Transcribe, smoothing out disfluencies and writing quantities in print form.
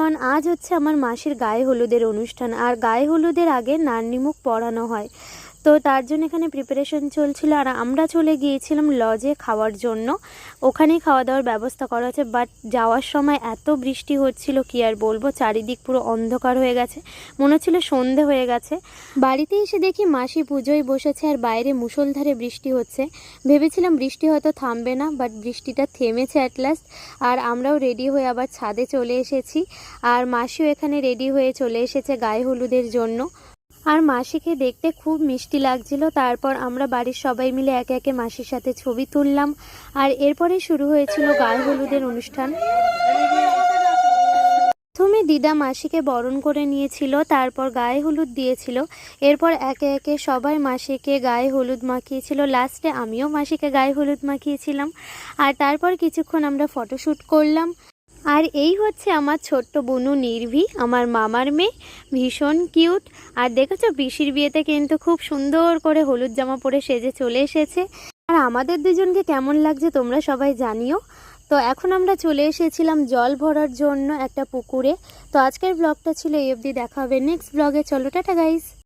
Everyone, আজ হচ্ছে আমার মাসির গায়ে হলুদের অনুষ্ঠান। আর গায়ে হলুদের আগে নান্নিমুখ পরানো হয়, তো তার জন্য এখানে প্রিপারেশন চলছিল। আর আমরা চলে গিয়েছিলাম লজে খাওয়ার জন্য, ওখানেই খাওয়া দাওয়ার ব্যবস্থা করা আছে। বাট যাওয়ার সময় এত বৃষ্টি হচ্ছিল কি আর বলবো, চারিদিক পুরো অন্ধকার হয়ে গেছে, মনে হচ্ছিল সন্ধে হয়ে গেছে। বাড়িতে এসে দেখি মাসি পুজোয় বসেছে আর বাইরে মুষলধারে বৃষ্টি হচ্ছে। ভেবেছিলাম বৃষ্টি হয়তো থামবে না, বাট বৃষ্টিটা থেমেছে অ্যাট লাস্ট। আর আমরাও রেডি হয়ে আবার ছাদে চলে এসেছি। আর মাসিও এখানে রেডি হয়ে চলে এসেছে গায়ে হলুদের জন্য। আর মাসিকে দেখতে খুব মিষ্টি লাগছিল। তারপর আমরা বাড়ির সবাই মিলে একে একে মাসির সাথে ছবি তুললাম। আর এরপরে শুরু হয়েছিল গায়ে হলুদের অনুষ্ঠান। প্রথমে দিদা মাসিকে বরণ করে নিয়েছিল, তারপর গায়ে হলুদ দিয়েছিল। এরপর একে একে সবাই মাসিকে গায়ে হলুদ মাখিয়েছিল। লাস্টে আমিও মাসিকে গায়ে হলুদ মাখিয়েছিলাম। আর তারপর কিছুক্ষণ আমরা ফটোশ্যুট করলাম। আর এই হচ্ছে আমার ছোট্ট বোনু নির্ভি, আমার মামার মেয়ে, ভীষণ কিউট। আর দেখেছো পিসির বিয়েতে কিন্তু খুব সুন্দর করে হলুদ জামা পরে সেজে চলে এসেছে। আর আমাদের দুজনকে কেমন লাগছে তোমরা সবাই জানিও। তো এখন আমরা চলে এসেছিলাম জল ভরার জন্য একটা পুকুরে। তো আজকের ব্লগটা ছিল এই অবধি, দেখা হবে নেক্সট ব্লগে। চলো টাটা গাইস।